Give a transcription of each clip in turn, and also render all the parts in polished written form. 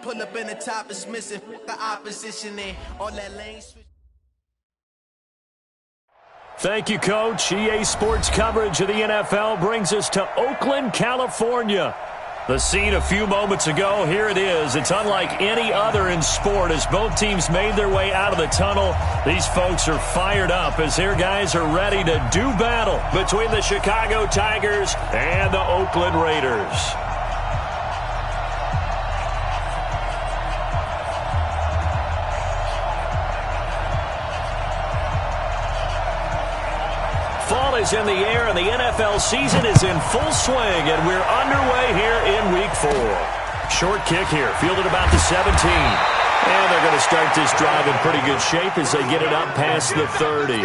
pull up in the top is missing. The opposition in all that lane switch. Thank you, Coach. EA Sports coverage of the NFL brings us to Oakland, California. The scene a few moments ago, here it is. It's unlike any other in sport as both teams made their way out of the tunnel. These folks are fired up as their guys are ready to do battle between the Chicago Tigers and the Oakland Raiders. Fall is in the air, and the NFL season is in full swing, and we're underway here in Week 4. Short kick here, fielded about the 17. And they're going to start this drive in pretty good shape as they get it up past the 30.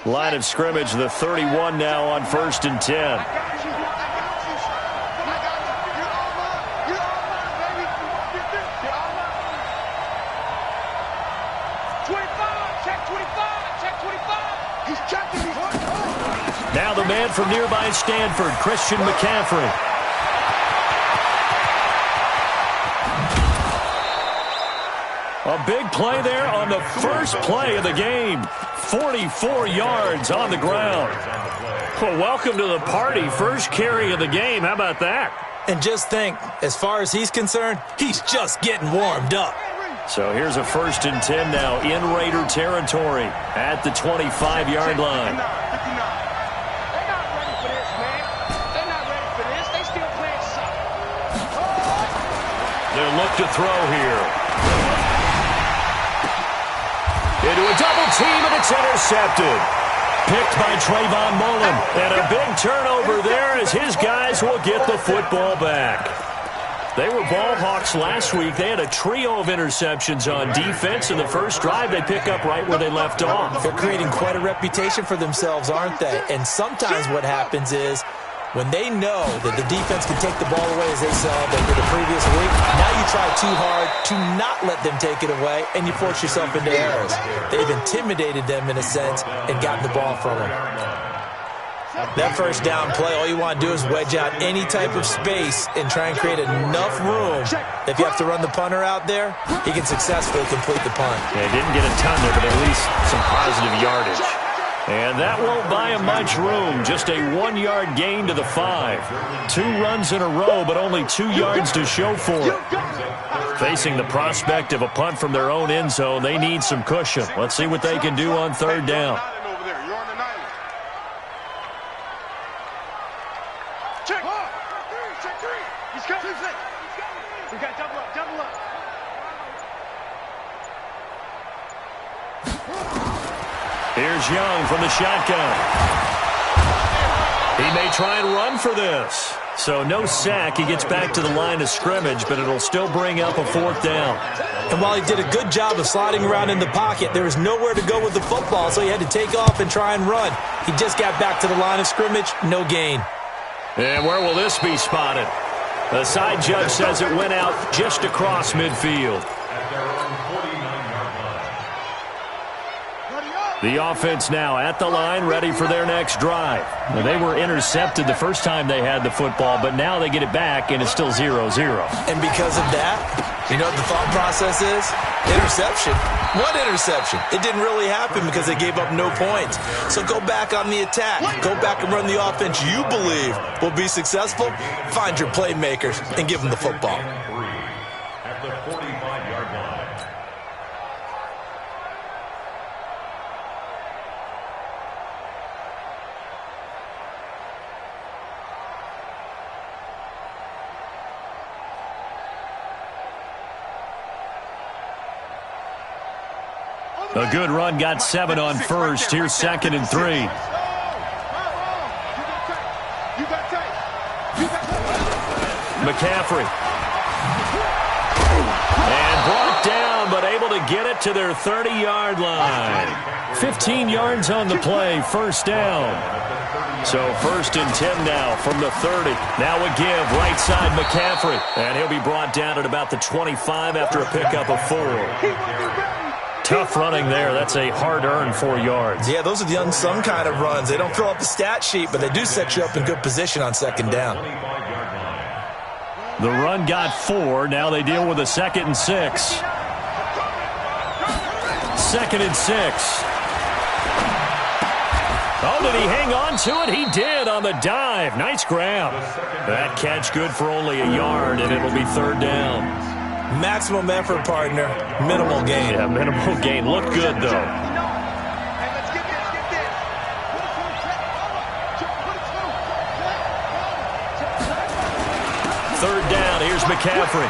Line of scrimmage, the 31 now on 1st and 10. Now the man from nearby Stanford, Christian McCaffrey. A big play there on the first play of the game. 44 yards on the ground. Well, welcome to the party. First carry of the game. How about that? And just think, as far as he's concerned, he's just getting warmed up. So here's a 1st and 10 now in Raider territory at the 25-yard line. They're not ready for this, man. They're not ready for this. They still playing soccer. They'll look to throw here. Into a double team, and it's intercepted. Picked by Trayvon Mullen. And a big turnover there as his guys will get the football back. They were ball hawks last week. They had a trio of interceptions on defense. In the first drive, they pick up right where they left off. They're creating quite a reputation for themselves, aren't they? And sometimes what happens is when they know that the defense can take the ball away, as they saw they did the previous week, now you try too hard to not let them take it away, and you force yourself into errors. They've intimidated them in a sense and gotten the ball from them. That first down play, all you want to do is wedge out any type of space and try and create enough room. If you have to run the punter out there, he can successfully complete the punt. Yeah, he didn't get a ton there, but at least some positive yardage. And that won't buy him much room. Just a 1-yard gain to the 5. 2 runs in a row, but only 2 yards to show for it. Facing the prospect of a punt from their own end zone, they need some cushion. Let's see what they can do on 3rd down. Here's Young from the shotgun. He may try and run for this. So no sack. He gets back to the line of scrimmage, but it'll still bring up a 4th down. And while he did a good job of sliding around in the pocket, there was nowhere to go with the football, so he had to take off and try and run. He just got back to the line of scrimmage, no gain. And where will this be spotted? The side judge says it went out just across midfield. The offense now at the line, ready for their next drive. Now, they were intercepted the first time they had the football, but now they get it back, and it's still 0-0. And because of that, you know what the thought process is? Interception. What interception? It didn't really happen because they gave up no points. So go back on the attack. Go back and run the offense you believe will be successful. Find your playmakers and give them the football. At the 45-yard line. A good run, got 7 on 1st. Here's 2nd and 3. McCaffrey. And brought down, but able to get it to their 30-yard line. 15 yards on the play, 1st down. So 1st and 10 now from the 30. Now a give, right side McCaffrey. And he'll be brought down at about the 25 after a pickup of 4. Tough running there. That's a hard-earned 4 yards. Yeah, those are the unsung kind of runs. They don't fill up the stat sheet, but they do set you up in good position on 2nd down. The run got 4. Now they deal with a 2nd and 6. 2nd and 6. Oh, did he hang on to it? He did on the dive. Nice grab. That catch good for only a yard, and it'll be 3rd down. Maximum effort, partner. Minimal gain. Yeah, minimal gain. Looked good, though. Third down. Here's McCaffrey.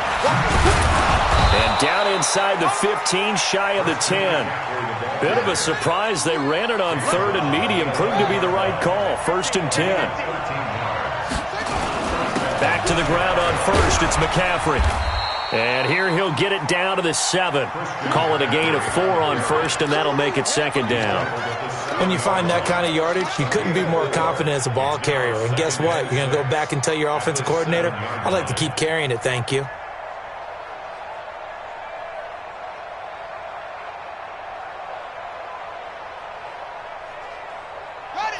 And down inside the 15, shy of the 10. Bit of a surprise. They ran it on 3rd and medium. Proved to be the right call. 1st and 10. Back to the ground on 1st. It's McCaffrey. And here he'll get it down to the 7. Call it a gain of 4 on 1st, and that'll make it 2nd down. When you find that kind of yardage, you couldn't be more confident as a ball carrier. And guess what? You're going to go back and tell your offensive coordinator, I'd like to keep carrying it, thank you.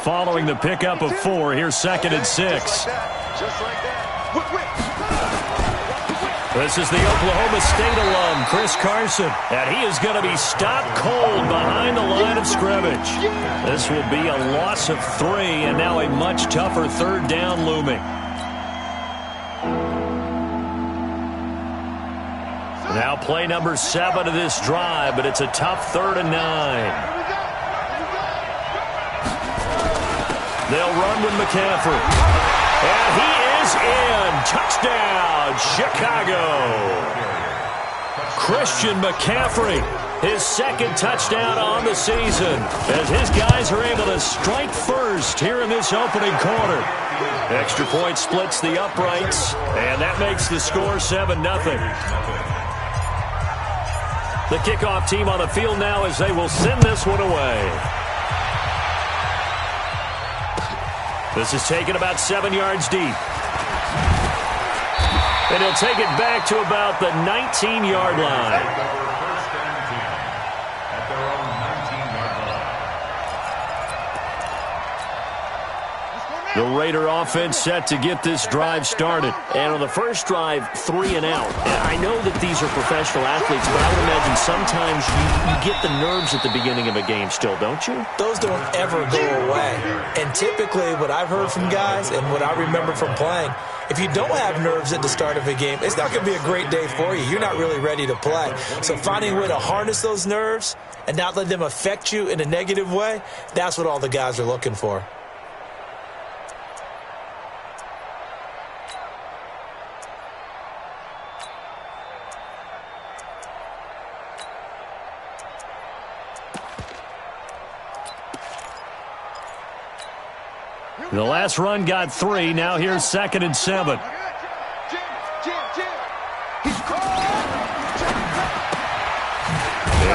Following the pickup of 4, here's 2nd and 6. This is the Oklahoma State alum, Chris Carson, and he is going to be stopped cold behind the line of scrimmage. This will be a loss of 3, and now a much tougher 3rd down looming. Now play number 7 of this drive, but it's a tough 3rd and 9. They'll run with McCaffrey. And he is in. Touchdown, Chicago. Christian McCaffrey, his 2nd touchdown on the season, as his guys are able to strike first here in this opening quarter. Extra point splits the uprights, and that makes the score 7-0. The kickoff team on the field now as they will send this one away. This is taken about 7 yards deep. And he'll take it back to about the 19-yard line. The Raider offense set to get this drive started. And on the first drive, 3 and out. I know that these are professional athletes, but I would imagine sometimes you get the nerves at the beginning of a game still, don't you? Those don't ever go away. And typically what I've heard from guys and what I remember from playing, if you don't have nerves at the start of a game, it's not going to be a great day for you. You're not really ready to play. So finding a way to harness those nerves and not let them affect you in a negative way, that's what all the guys are looking for. The last run got 3. Now here's 2nd and 7. And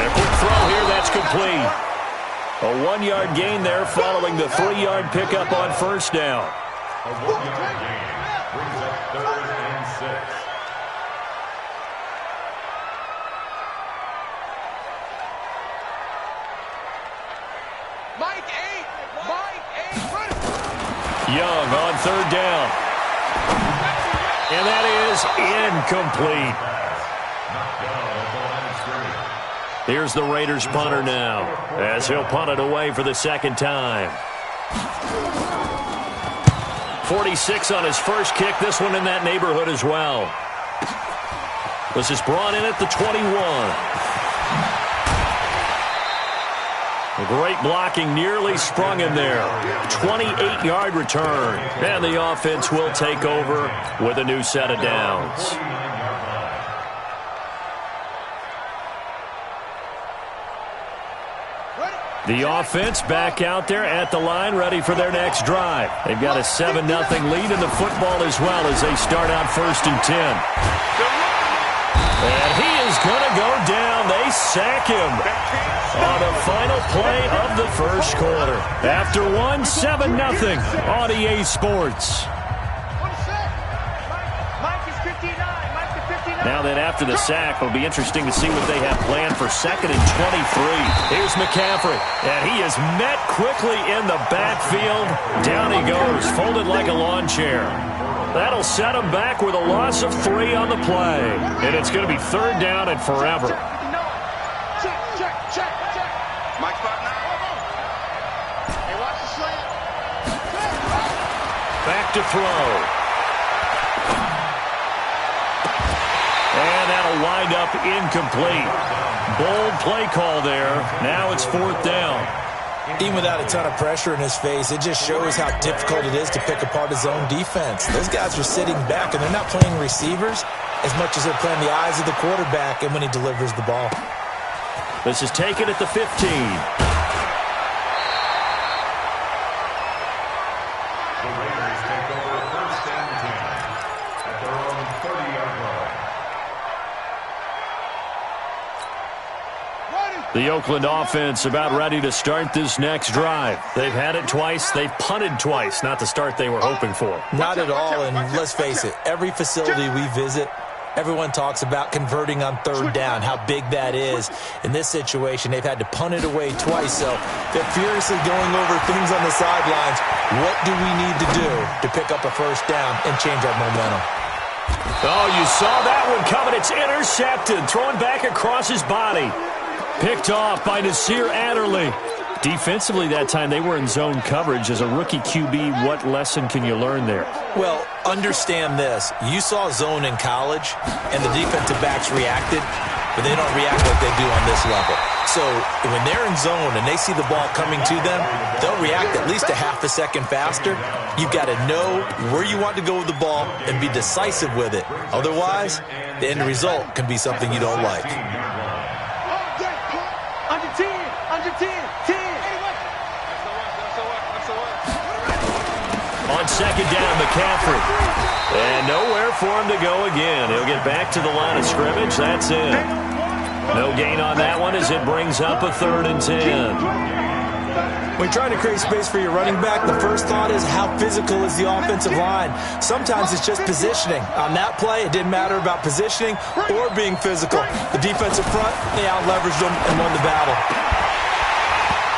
a quick throw here. That's complete. A 1-yard gain there following the 3-yard pickup on 1st down. A 1-yard gain brings up 3rd and 6. Young on 3rd down. And that is incomplete. Here's the Raiders punter now, as he'll punt it away for the 2nd time. 46 on his first kick. This one in that neighborhood as well. This is brought in at the 21. Great blocking, nearly sprung him there. 28-yard return. And the offense will take over with a new set of downs. The offense back out there at the line, ready for their next drive. They've got a 7-0 lead in the football as well as they start out 1st and 10. And he is going to go down. They sack him on the final play of the first quarter. After one, 7-0 on EA Sports. Now then, after the sack, it'll be interesting to see what they have planned for 2nd and 23. Here's McCaffrey, and he is met quickly in the backfield. Down he goes, folded like a lawn chair. That'll set him back with a loss of 3 on the play. And it's going to be 3rd down and forever. Check. Mike Butler. Hey, watch the slant. Back to throw. And that'll wind up incomplete. Bold play call there. Now it's 4th down. Even without a ton of pressure in his face, it just shows how difficult it is to pick apart his own defense. Those guys are sitting back, and they're not playing receivers as much as they're playing the eyes of the quarterback and when he delivers the ball. This is taken at the 15. The Raiders take over 1st and 10 at their own 30-yard line. The Oakland offense about ready to start this next drive. They've had it twice. They've punted twice. Not the start they were hoping for. Not at all, and let's face it, every facility we visit, everyone talks about converting on 3rd down, how big that is. In this situation, they've had to punt it away twice, so they're furiously going over things on the sidelines. What do we need to do to pick up a 1st down and change our momentum? Oh, you saw that one coming. It's intercepted. Throwing back across his body. Picked off by Nasir Adderley. Defensively that time, they were in zone coverage. As a rookie QB, what lesson can you learn there? Well, understand this. You saw zone in college, and the defensive backs reacted, but they don't react like they do on this level. So when they're in zone and they see the ball coming to them, they'll react at least a half a second faster. You've got to know where you want to go with the ball and be decisive with it. Otherwise, the end result can be something you don't like. Under 10, 10. On 2nd down, McCaffrey. And nowhere for him to go again. He'll get back to the line of scrimmage. That's it. No gain on that one as it brings up a 3rd and 10. When you're trying to create space for your running back, the first thought is how physical is the offensive line. Sometimes it's just positioning. On that play, it didn't matter about positioning or being physical. The defensive front, they out-leveraged them and won the battle.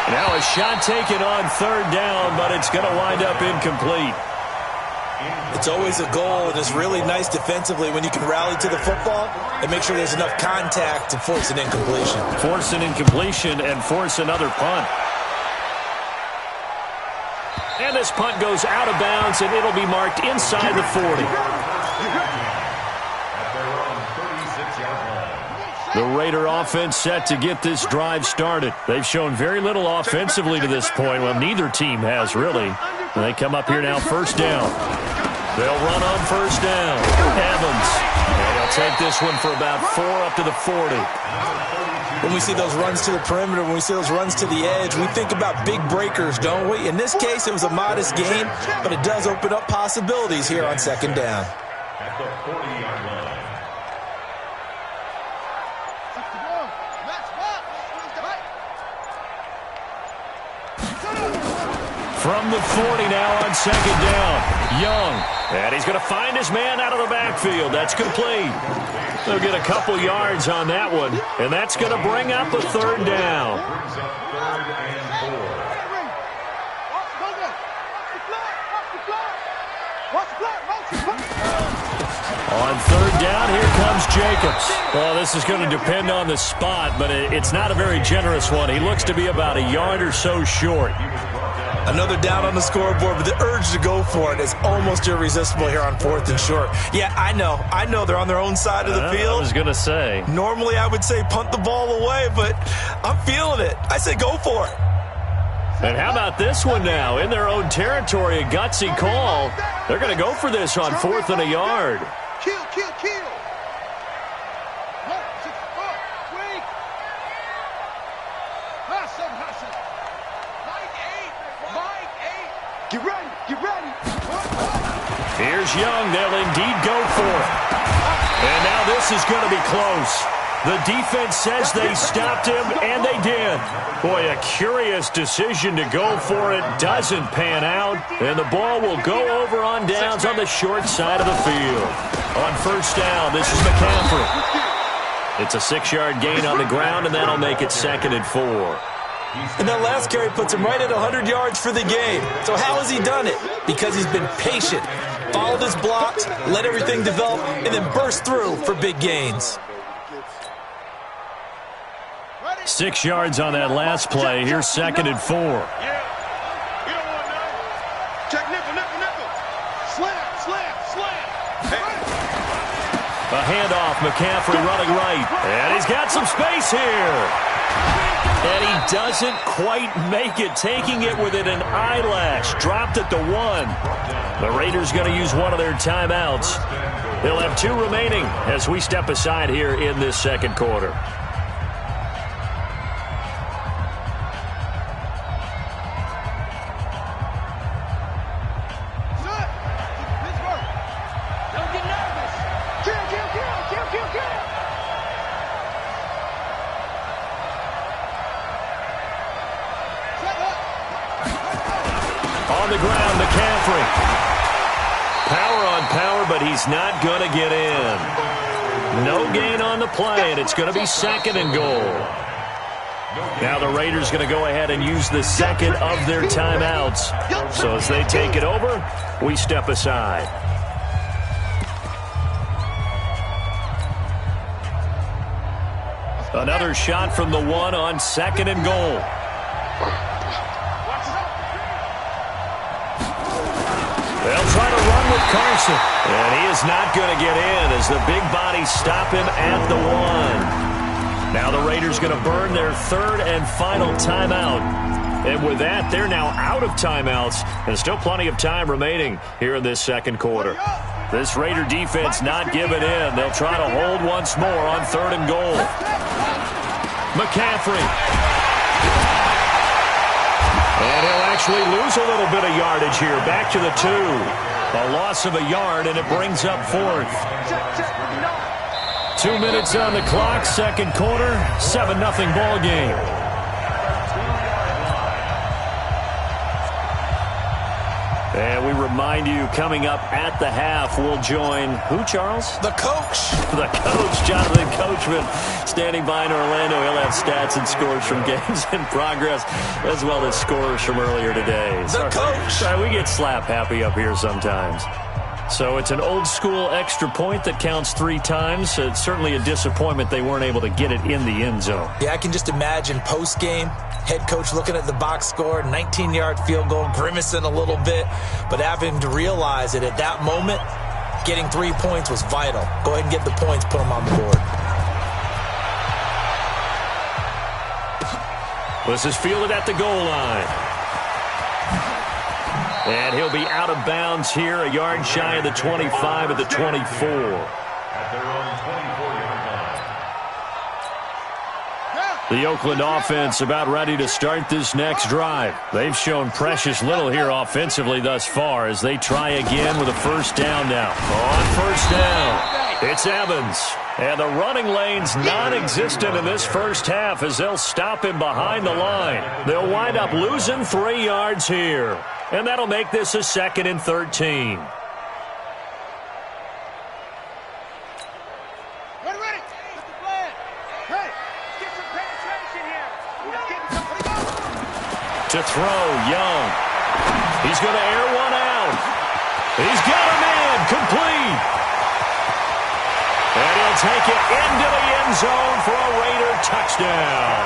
Now a shot taken on 3rd down, but it's going to wind up incomplete. It's always a goal, and it's really nice defensively when you can rally to the football and make sure there's enough contact to force an incompletion. Force an incompletion and force another punt. And this punt goes out of bounds, and it'll be marked inside the 40. The Raider offense set to get this drive started. They've shown very little offensively to this point. Well, neither team has, really. And they come up here now, 1st down. They'll run on 1st down. Evans. And they'll take this one for about 4 up to the 40. When we see those runs to the perimeter, when we see those runs to the edge, we think about big breakers, don't we? In this case, it was a modest gain, but it does open up possibilities here on 2nd down. At the 40-yard line. From the 40 now on 2nd down. Young. And he's going to find his man out of the backfield. That's complete. They'll get a couple yards on that one. And that's going to bring up a 3rd down. Brings up 3rd and 4. On 3rd down, here comes Jacobs. Well, this is going to depend on the spot, but it's not a very generous one. He looks to be about a yard or so short. Another down on the scoreboard, but the urge to go for it is almost irresistible here on 4th and short. Yeah, I know they're on their own side of the field. I was going to say. Normally I would say punt the ball away, but I'm feeling it. I say go for it. And how about this one now? In their own territory, a gutsy call. They're going to go for this on 4th and a yard. Kill. Get ready. Here's Young. They'll indeed go for it. And now this this is going to be close. The defense says they stopped him, and they did. Boy, a curious decision to go for it. Doesn't pan out, and the ball will go over on downs on the short side of the field. On first down, this is McCaffrey. It's a 6-yard gain on the ground, and that'll make it 2nd and 4. And that last carry puts him right at 100 yards for the game. So how has he done it? Because he's been patient, followed his blocks, let everything develop, and then burst through for big gains. 6 yards on that last play. Here's 2nd and 4. Yeah. You don't want to know. Check nickel, nickel, nickel. Slam, slam, slam. Hey. A handoff, McCaffrey running right. And he's got some space here. And he doesn't quite make it, taking it within an eyelash. Dropped at the 1. The Raiders going to use one of their timeouts. They'll have 2 remaining as we step aside here in this second quarter. On the ground, McCaffrey. Power on power, but he's not going to get in. No gain on the play, and it's going to be 2nd and goal. Now the Raiders going to go ahead and use the second of their timeouts. So as they take it over, we step aside. Another shot from the 1 on 2nd and goal. They'll try to run with Carson. And he is not going to get in as the big bodies stop him at the 1. Now the Raiders going to burn their 3rd and final timeout. And with that, they're now out of timeouts. And still plenty of time remaining here in this second quarter. This Raider defense not giving in. They'll try to hold once more on 3rd and goal. McCaffrey. And he'll actually lose a little bit of yardage here. Back to the 2. A loss of a yard, and it brings up 4th. 2 minutes on the clock, second quarter, 7-0 ball game. And we remind you, coming up at the half, we'll join who, Charles? The coach. The coach, Jonathan Coachman, standing by in Orlando. He'll have stats and scores from games in progress, as well as scores from earlier today. The coach. Sorry, we get slap happy up here sometimes. So it's an old-school extra point that counts 3 times. It's certainly a disappointment they weren't able to get it in the end zone. Yeah, I can just imagine post-game, head coach looking at the box score, 19-yard field goal, grimacing a little bit, but having to realize that at that moment, getting 3 points was vital. Go ahead and get the points, put them on the board. This is fielded at the goal line. And he'll be out of bounds here, a yard shy of the 25 at the 24. At their own 24-yard line. The Oakland offense about ready to start this next drive. They've shown precious little here offensively thus far as they try again with a first down now. On first down, it's Evans. And the running lane's non-existent in this first half as they'll stop him behind the line. They'll wind up losing 3 yards here. And that'll make this a 2nd and 13. Ready. Get the flag. Hey, get some penetration here. Let's get some. To throw, Young. He's going to air one out. He's got a man, complete. And he'll take it into the end zone for a Raider touchdown.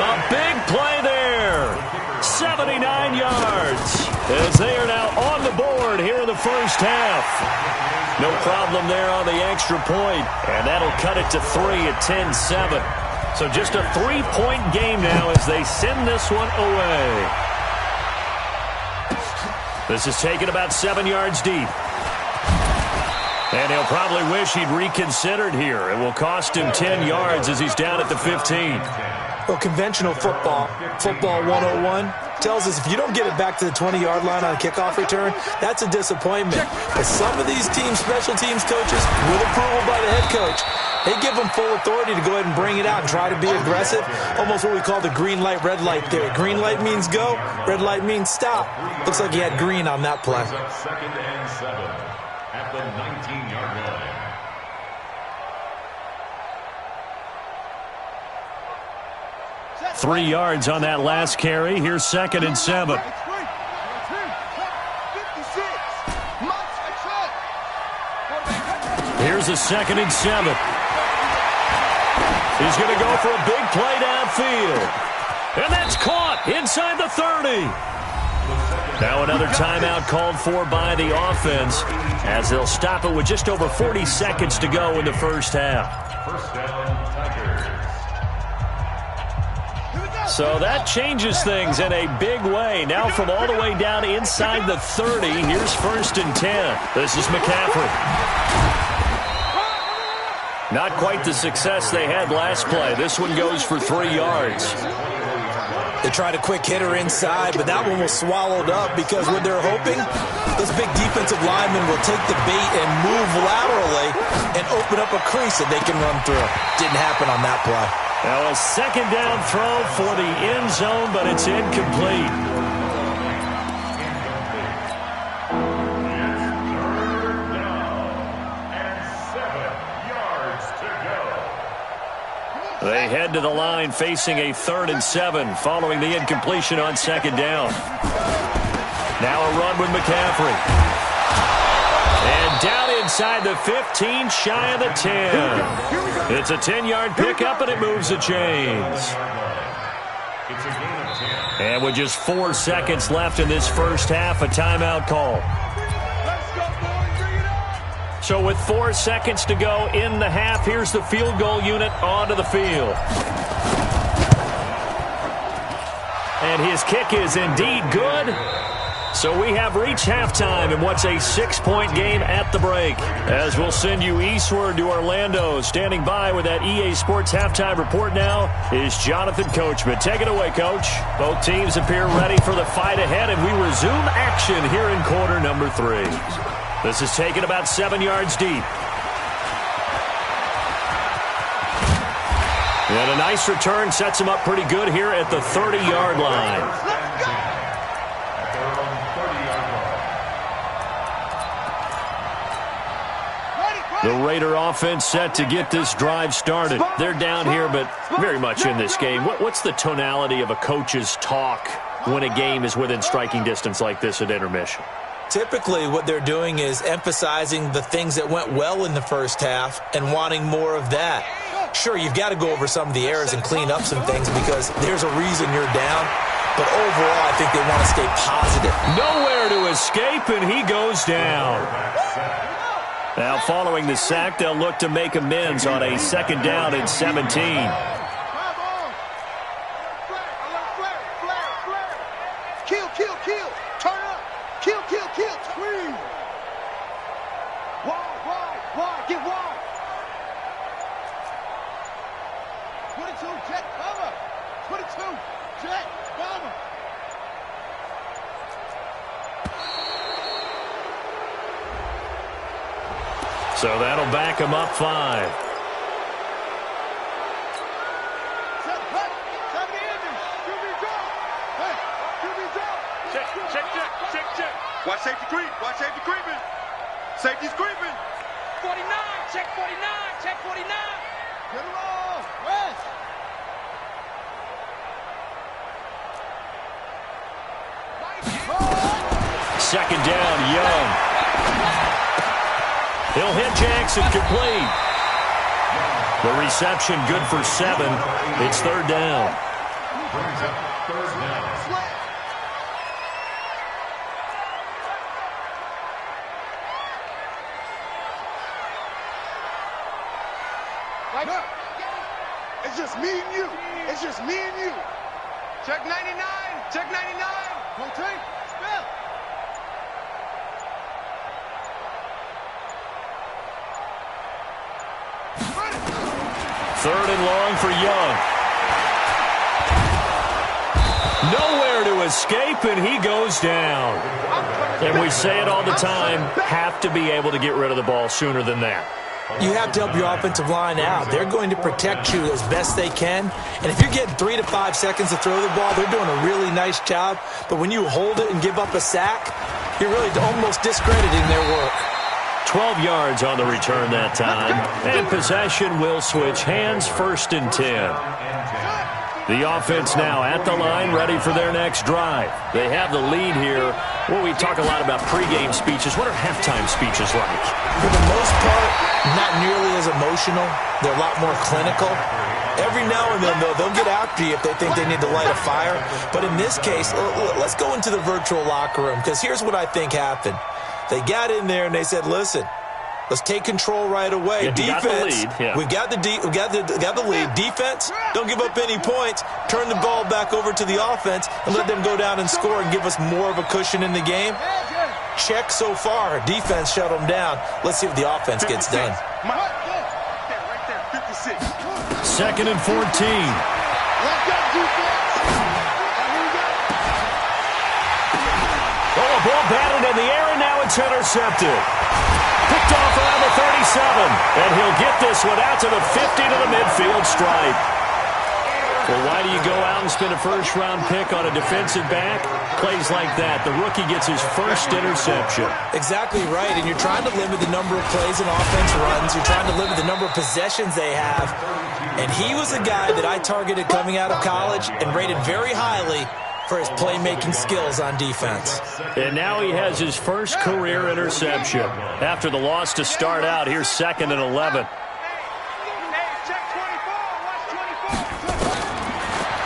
A big play there. 79 yards as they are now on the board here in the first half. No problem there on the extra point, and that'll cut it to 3 at 10-7. So just a 3-point game now as they send this one away. This is taken about 7 yards deep. And he'll probably wish he'd reconsidered here. It will cost him 10 yards as he's down at the 15. Well, conventional football 101, tells us if you don't get it back to the 20-yard line on a kickoff return, that's a disappointment. But some of these teams, special teams coaches, with approval by the head coach, they give them full authority to go ahead and bring it out and try to be aggressive. Almost what we call the green light, red light theory. Green light means go, red light means stop. Looks like he had green on that play. Second and 7 at the 19-yard line. Three yards on that last carry. Here's second and 7. Here's a second and 7. He's going to go for a big play downfield. And that's caught inside the 30. Now another timeout called for by the offense as they'll stop it with just over 40 seconds to go in the first half. First down, Tigers. So that changes things in a big way. Now from all the way down inside the 30, here's first and 10. This is McCaffrey. Not quite the success they had last play. This one goes for 3 yards. They tried a quick hitter inside, but that one was swallowed up because what they're hoping, this big defensive lineman will take the bait and move laterally and open up a crease that they can run through. Didn't happen on that play. Now a second down throw for the end zone, but it's incomplete. They head to the line facing a 3rd and 7 following the incompletion on second down. Now a run with McCaffrey. And down inside the 15, shy of the 10. It's a 10-yard pickup, and it moves the chains. And with just 4 seconds left in this first half, a timeout call. So with 4 seconds to go in the half, here's the field goal unit onto the field. And his kick is indeed good. So we have reached halftime in what's a 6-point game at the break. As we'll send you eastward to Orlando. Standing by with that EA Sports halftime report now is Jonathan Coachman. Take it away, Coach. Both teams appear ready for the fight ahead, and we resume action here in quarter number 3. This is taken about 7 yards deep. And a nice return sets him up pretty good here at the 30-yard line. The Raider offense set to get this drive started. They're down here, but very much in this game. What's the tonality of a coach's talk when a game is within striking distance like this at intermission? Typically, what they're doing is emphasizing the things that went well in the first half and wanting more of that. Sure, you've got to go over some of the errors and clean up some things because there's a reason you're down. But overall, I think they want to stay positive. Nowhere to escape, and he goes down. Now, following the sack, they'll look to make amends on a 2nd down and 17. Kill. Turn up. Kill. Squeeze. Wide. Get wide. 22, jet cover. 22, jet cover. So that'll back him up 5. Watch safety creeping. Safety's creeping. 49, check 49. Get it off. Rest. Second down, Young. He'll hit Jackson complete. The reception good for 7. It's 3rd down. Brings up 3rd down. It's just me and you. Check 99. Don't take. Spell. Third and long for Young. Nowhere to escape, and he goes down. And we say it all the time, have to be able to get rid of the ball sooner than that. You have to help your offensive line out. They're going to protect you as best they can. And if you're getting 3 to 5 seconds to throw the ball, they're doing a really nice job. But when you hold it and give up a sack, you're really almost discrediting their work. 12 yards on the return that time. And possession will switch hands, 1st and 10. The offense now at the line, ready for their next drive. They have the lead here. Well, we talk a lot about pregame speeches. What are halftime speeches like? For the most part, not nearly as emotional. They're a lot more clinical. Every now and then, though, they'll get after you if they think they need to light a fire. But in this case, let's go into the virtual locker room, because here's what I think happened. They got in there and they said, listen, let's take control right away. Defense, we've got the lead. Defense, don't give up any points. Turn the ball back over to the offense and let them go down and score and give us more of a cushion in the game. Check so far. Defense shut them down. Let's see what the offense gets done. 2nd and 14. Oh, a ball batted in the air, and now it's intercepted. Picked off around the 37, and he'll get this one out to the 50 to the midfield stripe. Well, why do you go out and spend a first-round pick on a defensive back? Plays like that. The rookie gets his first interception. Exactly right, and you're trying to limit the number of plays an offense runs. You're trying to limit the number of possessions they have. And he was a guy that I targeted coming out of college and rated very highly for his playmaking skills on defense. And now he has his first career interception. After the loss to start out, here's 2nd and 11.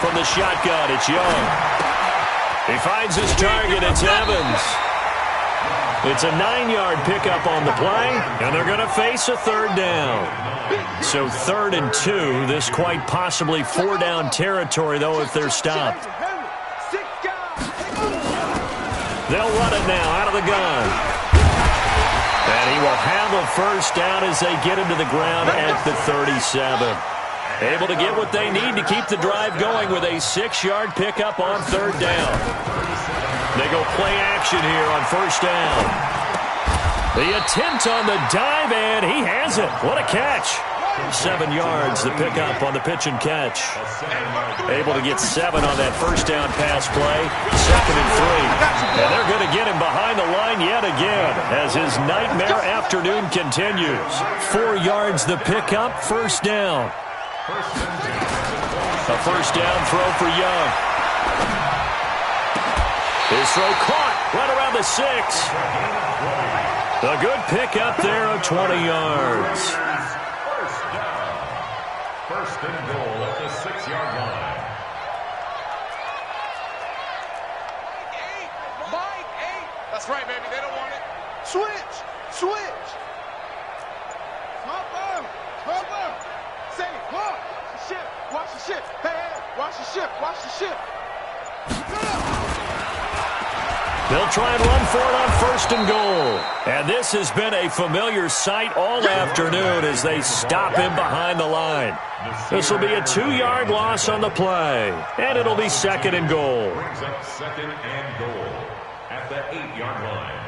From the shotgun, it's Young. He finds his target, it's Evans. It's a 9-yard pickup on the play, and they're going to face a 3rd down. So 3rd and 2, this quite possibly 4-down territory, though, if they're stopped. They'll run it now out of the gun. And he will have a 1st down as they get him to the ground at the 37. Able to get what they need to keep the drive going with a 6-yard pickup on 3rd down. They go play action here on 1st down. The attempt on the dive, and he has it. What a catch. 7 yards, the pickup on the pitch and catch. Able to get 7 on that 1st down pass play. 2nd and 3. And they're going to get him behind the line yet again as his nightmare afternoon continues. 4 yards, the pickup, 1st down. A 1st down throw for Young. His throw caught right around the 6. A good pickup there of 20 yards. 1st and goal at the 6-yard line. Mike, 8. That's right, baby. They don't want it. Switch. Say, watch the ship. Hey, watch the ship. They'll try and run for it on 1st and goal. And this has been a familiar sight all afternoon as they stop him behind the line. This will be a 2-yard loss on the play. And it'll be 2nd and goal. Brings up 2nd and goal at the 8-yard line.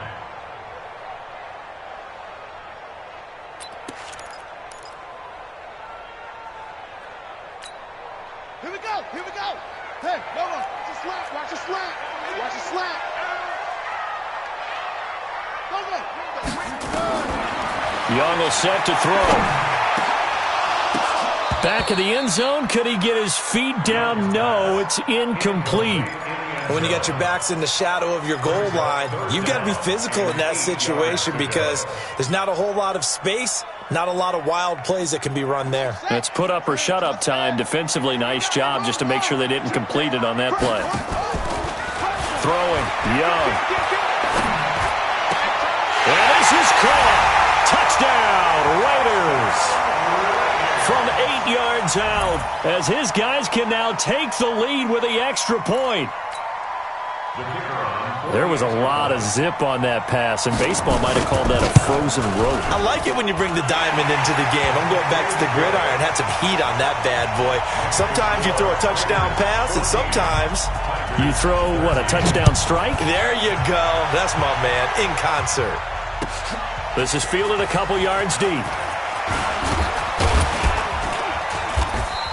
Here we go. Hey, Noah, watch the slack. Young will set to throw. Back of the end zone. Could he get his feet down? No, it's incomplete. When you got your backs in the shadow of your goal line, you've got to be physical in that situation because there's not a whole lot of space, not a lot of wild plays that can be run there. That's put up or shut up time. Defensively, nice job just to make sure they didn't complete it on that play. Throwing, Young. And this is caught. Touchdown, Raiders. From 8 yards out, as his guys can now take the lead with the extra point. There was a lot of zip on that pass, and baseball might have called that a frozen rope. I like it when you bring the diamond into the game. I'm going back to the gridiron. Had some heat on that bad boy. Sometimes you throw a touchdown pass, and sometimes You throw, what, a touchdown strike? There you go. That's my man, in concert. This is fielded a couple yards deep.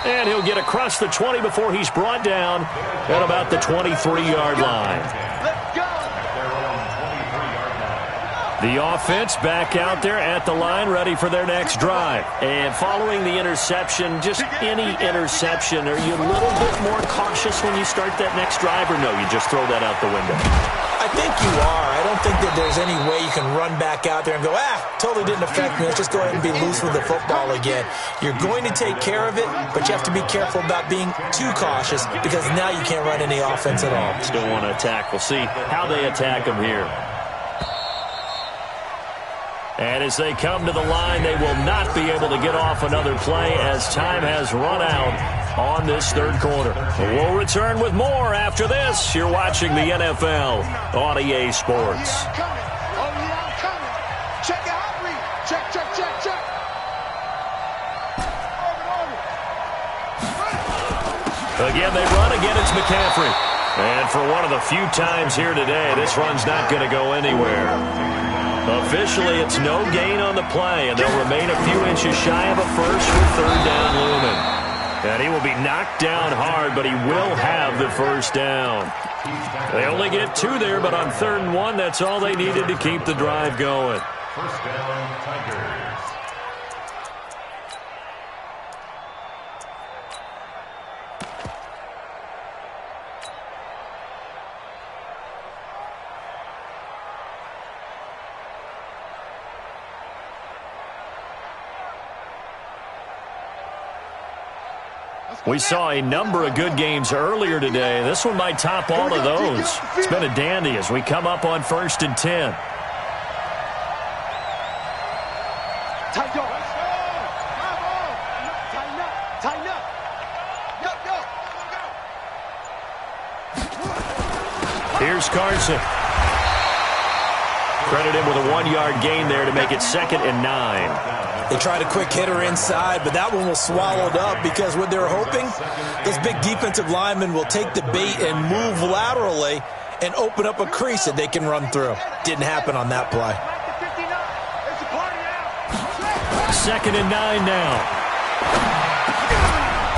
And he'll get across the 20 before he's brought down at about the 23-yard line. Let's go. The offense back out there at the line, ready for their next drive. And following the interception, just any interception, are you a little bit more cautious when you start that next drive, or no, you just throw that out the window? I think you are. I don't think that there's any way you can run back out there and go, totally didn't affect me. Let's just go ahead and be loose with the football again. You're going to take care of it, but you have to be careful about being too cautious because now you can't run any offense at all. Still want to attack. We'll see how they attack them here. And as they come to the line, they will not be able to get off another play as time has run out on this third quarter. We'll return with more after this. You're watching the NFL on EA Sports. I'm coming. Check it out, read. Check. Again, they run. Again, it's McCaffrey. And for one of the few times here today, this run's not going to go anywhere. Officially, it's no gain on the play, and they'll remain a few inches shy of a first with third down looming. And he will be knocked down hard, but he will have the first down. They only get 2 there, but on 3rd and 1, that's all they needed to keep the drive going. First down, Tigers. We saw a number of good games earlier today. This one might top all of those. It's been a dandy as we come up on 1st and 10. Tighten up. Tighten up. Go. Here's Carson. Credit him with a 1-yard gain there to make it 2nd and 9. They tried a quick hitter inside, but that one was swallowed up because what they're hoping, this big defensive lineman will take the bait and move laterally and open up a crease that they can run through. Didn't happen on that play. 2nd and 9 now.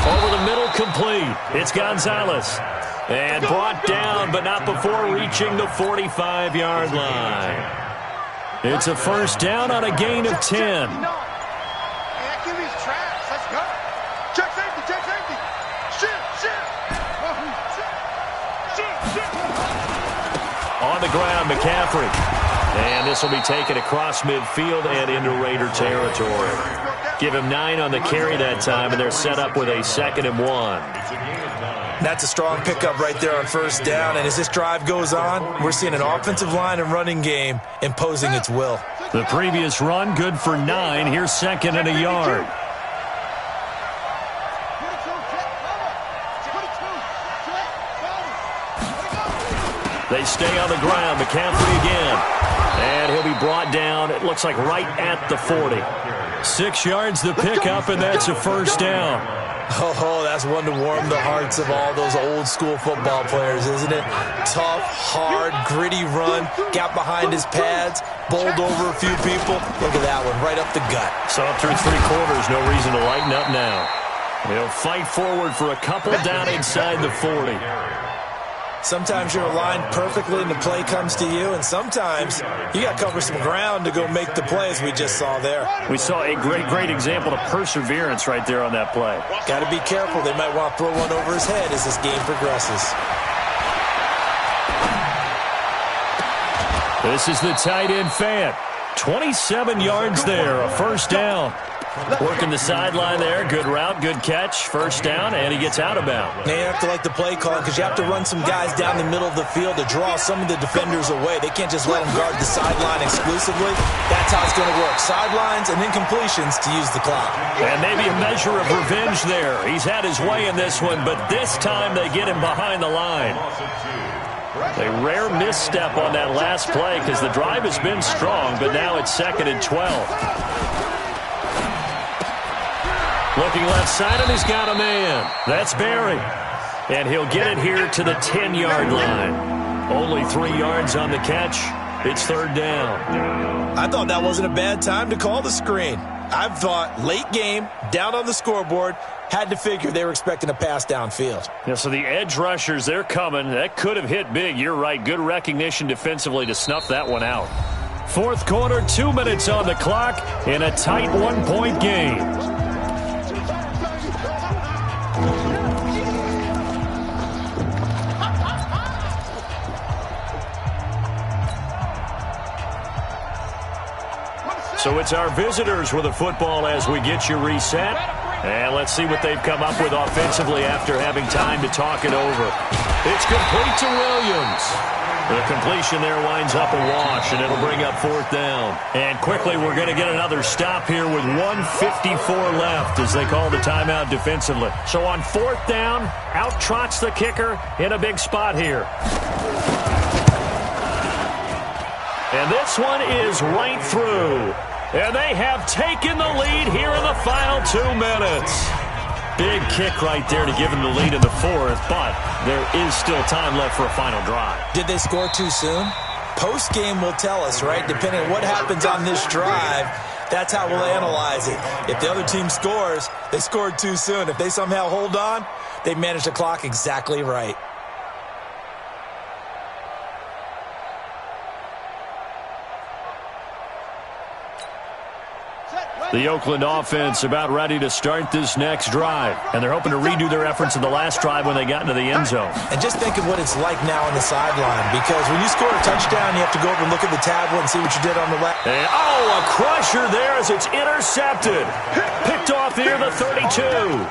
Over the middle, complete. It's Gonzalez. And brought down, but not before reaching the 45-yard line. It's a first down on a gain of 10. On the ground, McCaffrey. And this will be taken across midfield and into Raider territory. Give him 9 on the carry that time, and they're set up with a 2nd and 1. That's a strong pickup right there on first down. And as this drive goes on, we're seeing an offensive line and running game imposing its will. The previous run, good for 9. Here's 2nd and a yard. They stay on the ground. McCaffrey again. And he'll be brought down, it looks like right at the 40. 6 yards the pickup, and that's a first down. Oh, that's one to warm the hearts of all those old school football players, isn't it? Tough, hard, gritty run. Got behind his pads, bowled over a few people. Look at that one, right up the gut. So through 3 quarters, no reason to lighten up now. They'll fight forward for a couple down inside the 40. Sometimes you're aligned perfectly and the play comes to you, and sometimes you got to cover some ground to go make the play, as we just saw there. We saw a great example of perseverance right there on that play. Got to be careful. They might want to throw one over his head as this game progresses. This is the tight end Fant. 27 yards there, a first down. Working the sideline there. Good route, good catch. First down, and he gets out of bounds. Now you have to like the play call because you have to run some guys down the middle of the field to draw some of the defenders away. They can't just let them guard the sideline exclusively. That's how it's going to work. Sidelines and then completions to use the clock. And maybe a measure of revenge there. He's had his way in this one, but this time they get him behind the line. A rare misstep on that last play because the drive has been strong, but now it's 2nd and 12. Looking left side, and he's got a man. That's Barry. And he'll get it here to the 10-yard line. Only 3 yards on the catch. It's third down. I thought that wasn't a bad time to call the screen. I thought late game, down on the scoreboard, had to figure they were expecting a pass downfield. Yeah, so the edge rushers, they're coming. That could have hit big. You're right. Good recognition defensively to snuff that one out. Fourth quarter, 2 minutes on the clock in a tight 1-point game. So it's our visitors with the football as we get you reset. And let's see what they've come up with offensively after having time to talk it over. It's complete to Williams. The completion there winds up a wash, and it'll bring up fourth down. And quickly, we're going to get another stop here with 1:54 left as they call the timeout defensively. So on fourth down, out trots the kicker in a big spot here. And this one is right through. And they have taken the lead here in the final 2 minutes. Big kick right there to give them the lead in the fourth, but there is still time left for a final drive. Did they score too soon? Post-game will tell us, right? Depending on what happens on this drive, that's how we'll analyze it. If the other team scores, they scored too soon. If they somehow hold on, they managed the clock exactly right. The Oakland offense about ready to start this next drive. And they're hoping to redo their efforts in the last drive when they got into the end zone. And just think of what it's like now on the sideline. Because when you score a touchdown, you have to go over and look at the tablet and see what you did on the left. And, a crusher there as it's intercepted. Picked off near the 32.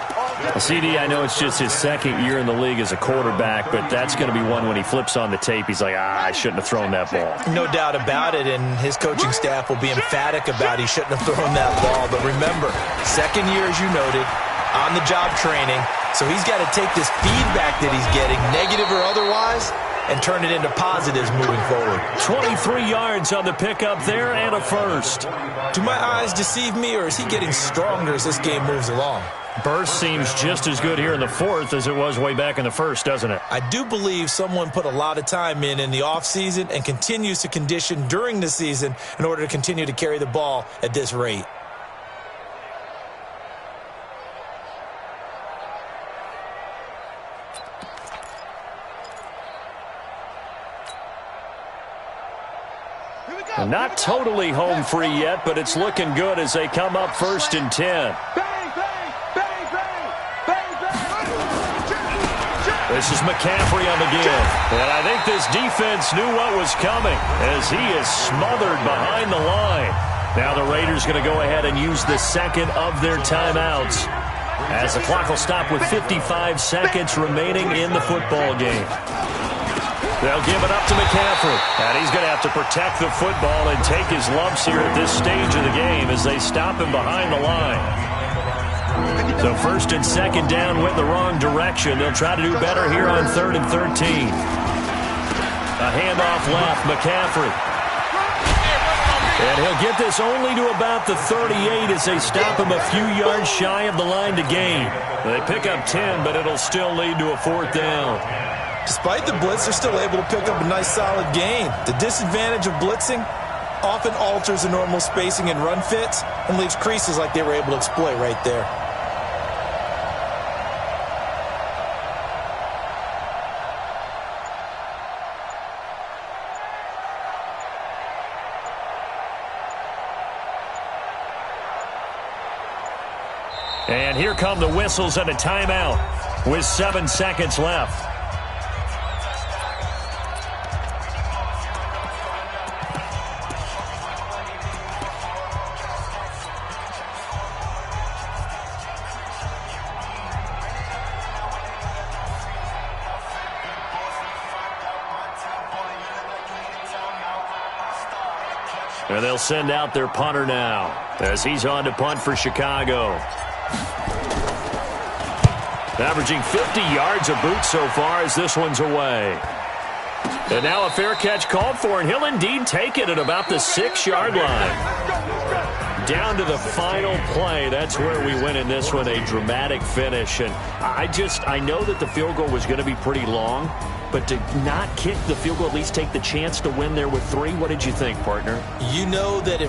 CD, I know it's just his second year in the league as a quarterback, but that's going to be one when he flips on the tape. He's like, I shouldn't have thrown that ball. No doubt about it, and his coaching staff will be emphatic about he shouldn't have thrown that ball. But remember, second year, as you noted, on-the-job training, so he's got to take this feedback that he's getting, negative or otherwise, and turn it into positives moving forward. 23 yards on the pickup there and a first. Do my eyes deceive me, or is he getting stronger as this game moves along? Burst seems just as good here in the fourth as it was way back in the first, doesn't it? I do believe someone put a lot of time in the offseason and continues to condition during the season in order to continue to carry the ball at this rate. Not totally home free yet, but it's looking good as they come up 1st and 10. This is McCaffrey on the give. And I think this defense knew what was coming as he is smothered behind the line. Now the Raiders going to go ahead and use the second of their timeouts as the clock will stop with 55 seconds remaining in the football game. They'll give it up to McCaffrey. And he's going to have to protect the football and take his lumps here at this stage of the game as they stop him behind the line. So 1st and 2nd down went the wrong direction. They'll try to do better here on 3rd and 13. A handoff left, McCaffrey. And he'll get this only to about the 38 as they stop him a few yards shy of the line to gain. They pick up 10, but it'll still lead to a 4th down. Despite the blitz, they're still able to pick up a nice solid gain. The disadvantage of blitzing often alters the normal spacing and run fits and leaves creases like they were able to exploit right there. And here come the whistles and a timeout with 7 seconds left. And they'll send out their punter now as he's on to punt for Chicago. Averaging 50 yards a boot so far as this one's away. And now a fair catch called for, and he'll indeed take it at about the 6-yard line. down to the final play. That's where we win in this one, a dramatic finish. And I know that the field goal was going to be pretty long, but to not kick the field goal, at least take the chance to win there with 3, what did you think, partner? You know that